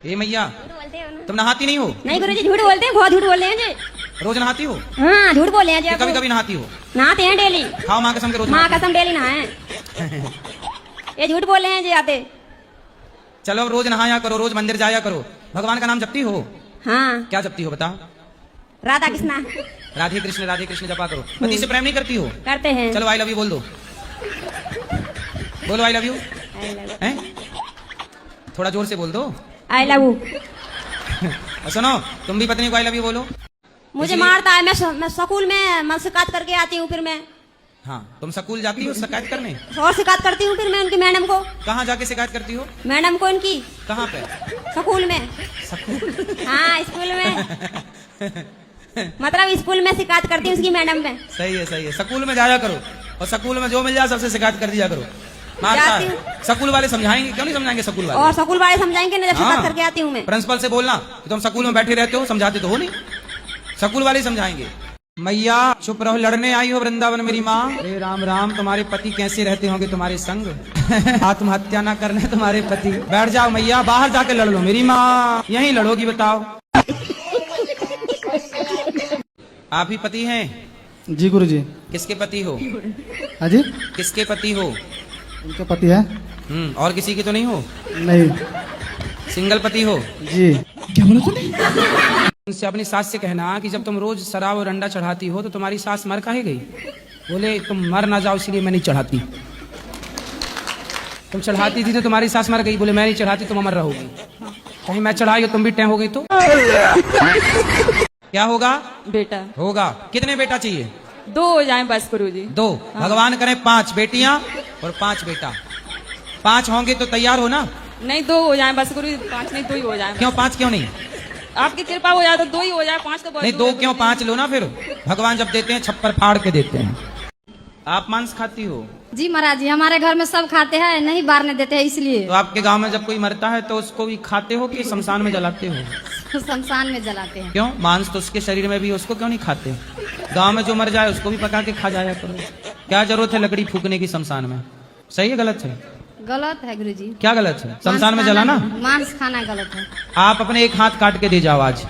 ए मैया, तुम नहाती नहीं हो? नहीं गुरुजी, झूठ बोलते हैं, बहुत झूठ बोल रहे हैं जी। रोज नहाती हो? हाँ, झूठ बोल रहे हैं जी। कभी कभी नहाती हो? नहाते हैं डेली। खाओ माँ कसम के रोज। माँ कसम डेली नहाए। ये झूठ बोल रहे हैं जी आते। चलो रोज नहाया करो, रोज मंदिर जाया करो। भगवान का नाम जपती हो? हाँ। क्या जपती हो बताओ? राधा कृष्णा। राधे कृष्ण जपा करो। पति से प्रेम नहीं करती हो? करते हैं। चलो आई लव यू बोल दो। बोलो आई लव यू। हैं? थोड़ा जोर से बोल दो। I love you. सुनो, तुम भी पत्नी को आई लव यू बोलो। मुझे मारता है, मैं स्कूल में शिकायत करके आती हूँ, फिर मैं। हाँ, तुम स्कूल जाती हो शिकायत करने? और शिकायत करती हूँ फिर मैं उनकी मैडम को। कहाँ जाके शिकायत करती हो? मैडम को इनकी। कहाँ पे? स्कूल में। हाँ, स्कूल में। मतलब स्कूल में शिकायत करती हूँ उसकी मैडम में। सही है सही है, स्कूल में जाया करो और स्कूल में जो मिल जाए सबसे शिकायत कर दिया करो। मारता है। स्कूल वाले समझाएंगे, क्यों नहीं समझाएंगे स्कूल वाले? और स्कूल वाले समझाएंगे ना, जब शिकायत करके आती हूँ मैं। प्रिंसिपल से बोलना कि तुम स्कूल में बैठे रहते हो, समझाते तो हो नहीं। स्कूल वाले समझाएंगे। मैया चुप रहो, लड़ने आई हो वृंदावन मेरी माँ। अरे राम राम, तुम्हारे पति कैसे रहते होंगे तुम्हारे संग? आत्महत्या ना करने तुम्हारे पति। बैठ जाओ मैया, बाहर जाके लड़ लो मेरी माँ। यहीं लड़ोगी बताओ? आप ही पति हैं? जी गुरुजी। किसके पति हो? हाजी, किसके पति हो? उनके पति है। और किसी की तो नहीं हो? नहीं। सिंगल पति हो? जी। क्या बोला तूने? उनसे अपनी सास से कहना कि जब तुम रोज शराब और अंडा चढ़ाती हो तो तुम्हारी सास मर काहे गई? बोले तुम मर ना जाओ इसलिए मैं नहीं चढ़ाती। तुम चढ़ाती थी तो तुम्हारी सास मर गई। बोले मैं नहीं चढ़ाती, तुम अमर रहोगी। कहीं मैं चढ़ाई तुम भी टैं हो गई तो क्या होगा? बेटा होगा। कितने बेटा चाहिए? 2 हो जाए बस गुरुजी। 2। भगवान करे 5 बेटियां और 5 बेटा। 5 होंगे तो तैयार हो ना? नहीं 2 हो जाए बस गुरुजी, 5 नहीं 2 ही हो जाए। क्यों 5 क्यों नहीं? आपकी कृपा हो जाए तो 2 ही हो जाए, 5 तो बहुत नहीं 2 क्यों, 5 लो ना फिर। भगवान जब देते हैं छप्पर फाड़ के देते हैं। आप मांस खाती हो? जी महाराज जी, हमारे घर में सब खाते हैं, नहीं बारने देते हैं इसलिए। तो आपके गांव में जब कोई मरता है तो उसको भी खाते हो कि शमशान में जलाते हो? शमशान में जलाते हैं। क्यों? मांस तो उसके शरीर में भी, उसको क्यों नहीं खाते? गांव में जो मर जाए उसको भी पका के खा जाया करो। क्या जरूरत है लकड़ी फूकने की शमशान में? सही है गलत है? गलत है गुरुजी। क्या गलत है? शमशान में जलाना? मांस खाना गलत है। आप अपने एक हाथ काट के दे जाओ, आज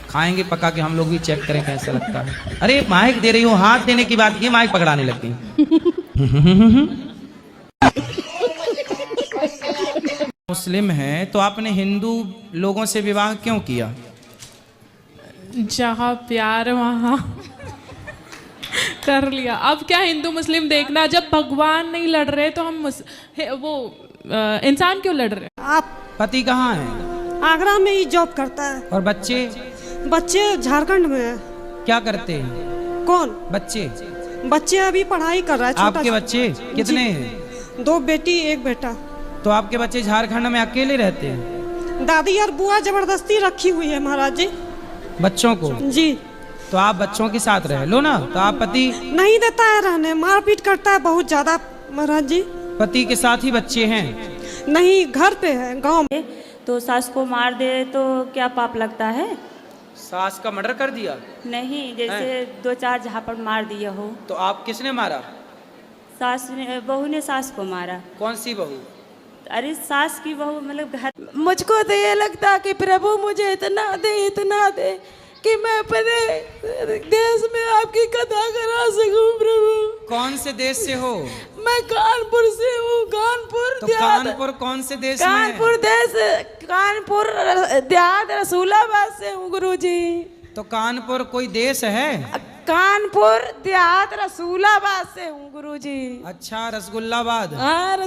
खाएंगे पका के, हम लोग भी चेक करें कैसा लगता है। अरे माइक दे रही हूँ, हाथ देने की बात की, माइक पकड़ाने लगती। मुस्लिम है तो आपने हिंदू लोगों से विवाह क्यों किया? जहाँ प्यार वहाँ कर लिया। अब क्या हिंदू मुस्लिम देखना, जब भगवान नहीं लड़ रहे तो हम इंसान क्यों लड़ रहे? आप पति कहाँ है? आगरा में ही जॉब करता है। और बच्चे? बच्चे झारखंड में है। क्या करते हैं? कौन बच्चे? बच्चे अभी पढ़ाई कर रहा है। आपके बच्चे कितने हैं? 2 बेटी 1 बेटा। तो आपके बच्चे झारखंड में अकेले रहते हैं? दादी और बुआ जबरदस्ती रखी हुई है महाराज जी बच्चों को? जी। तो आप बच्चों के साथ रह लो ना। तो आप पति नहीं देता है रहने, मारपीट करता है बहुत ज्यादा महाराज जी। पति के साथ ही बच्चे हैं? नहीं, घर पे है गांव में। तो सास को मार दे तो क्या पाप लगता है? सास का मर्डर कर दिया? नहीं, जैसे 2-4 झापड़ मार दिया हो। तो आप किसने मारा? सास ने, बहू ने सास को मारा। कौन सी बहू? अरे सास की बहू मतलब घर। मुझको तो ये लगता कि प्रभु मुझे इतना दे कि मैं अपने देश में आपकी कथा करा सकूं प्रभु। कौन से देश से हो? मैं कानपुर से हूँ। कानपुर तो देहात। कानपुर कौन से देश में? कानपुर देश, कानपुर देहात रसूलाबाद से हूँ गुरुजी। तो कानपुर कोई देश है? कानपुर देहात रसूलाबाद से हूँ गुरुजी। अच्छा, रसगुल्लाबाद। हाँ,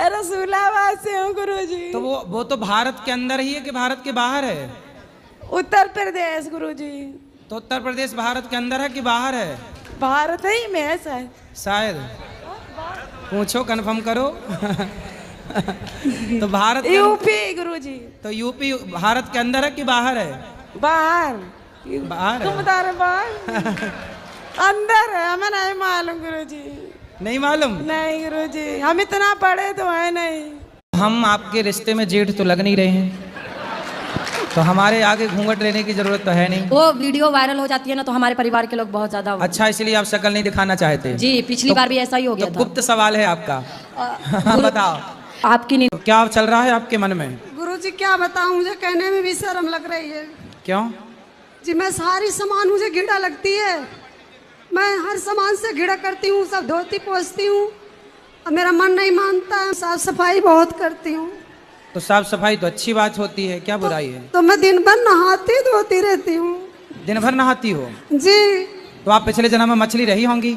रसूलाबाद से हूँ गुरुजी। तो वो तो भारत के अंदर ही है कि भारत के बाहर है? उत्तर प्रदेश गुरुजी। तो उत्तर प्रदेश भारत के अंदर है कि बाहर है? भारत ही में है शायद। शायद पूछो, कंफर्म करो। तो भारत यूपी गुरुजी। तो यूपी भारत के अंदर है कि बाहर है? बाहर। बाहर है। तुम बता रहे बाहर अंदर है, हमें नहीं मालूम गुरुजी। नहीं मालूम? नहीं गुरुजी, हम इतना पढ़े तो है नहीं। हम आपके रिश्ते में जेठ तो लग नहीं रहे हैं, तो हमारे आगे घूंघट लेने की जरूरत तो है नहीं। वो वीडियो वायरल हो जाती है ना, तो हमारे परिवार के लोग बहुत ज्यादा। अच्छा, इसलिए आप शक्ल नहीं दिखाना चाहते? जी, पिछली बार भी ऐसा ही हो गया था। गुप्त सवाल है आपका। बताओ। आपकी नहीं। तो क्या चल रहा है आपके मन में? गुरुजी क्या बताऊं, मुझे कहने में भी शर्म लग रही है क्यों? जी। मैं सारी सामान मुझे घिड़ा लगती है, मैं हर सामान से घिड़ा करती हूँ, सब धोती पोंछती हूँ और मेरा मन नहीं मानता है। साफ सफाई बहुत करती हूँ। तो साफ सफाई तो अच्छी बात होती है, क्या बुराई है? तो मैं दिन भर नहाती धोती रहती हूँ। दिन भर नहाती हो? जी। तो आप पिछले जन्म में मछली रही होंगी।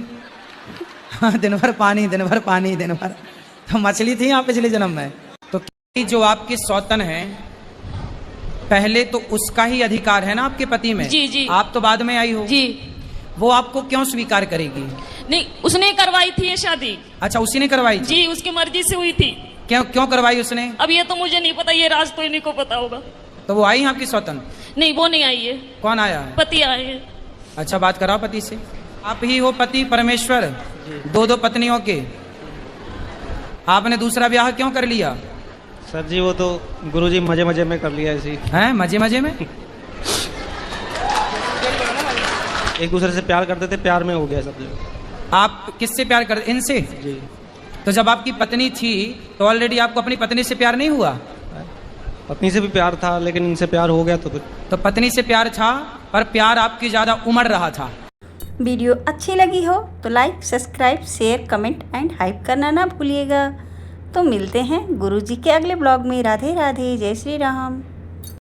दिन भर पानी, दिन भर पानी, दिन भर, तो मछली थी आप पिछले जन्म में। तो जो आपके सौतन है, पहले तो उसका ही अधिकार है ना आपके पति में। जी जी। आप तो बाद में आई हो जी। वो आपको क्यों स्वीकार करेगी? नहीं, उसने करवाई थी ये शादी। अच्छा, उसी ने करवाई थी? जी, उसकी मर्जी से हुई थी। क्यों क्यों करवाई उसने? अब ये तो मुझे नहीं पता, ये राज तो इन्हीं को पता होगा। तो वो आई आपकी सौतन? नहीं, वो नहीं आई है। कौन आया है? पति आए हैं। अच्छा, बात कराओ पति से। आप ही हो पति परमेश्वर, दो पत्नियों के। आपने दूसरा ब्याह क्यों कर लिया? सर जी वो तो गुरुजी मजे मजे में कर लिया ऐसे ही। हैं, मजे मजे में? एक दूसरे से प्यार करते थे, प्यार में हो गया सब। आप किससे प्यार करते? इनसे? जी। तो जब आपकी पत्नी थी तो ऑलरेडी आपको अपनी पत्नी से प्यार नहीं हुआ? पत्नी से भी प्यार था, लेकिन इनसे प्यार हो गया तो फिर। तो पत्नी से प्यार था, पर प्यार आपकी ज्यादा उमड़ रहा था। वीडियो अच्छी लगी हो तो like, subscribe, share, comment and hype करना ना भूलिएगा। तो मिलते हैं गुरुजी के अगले ब्लॉग में। राधे राधे, जय श्री राम।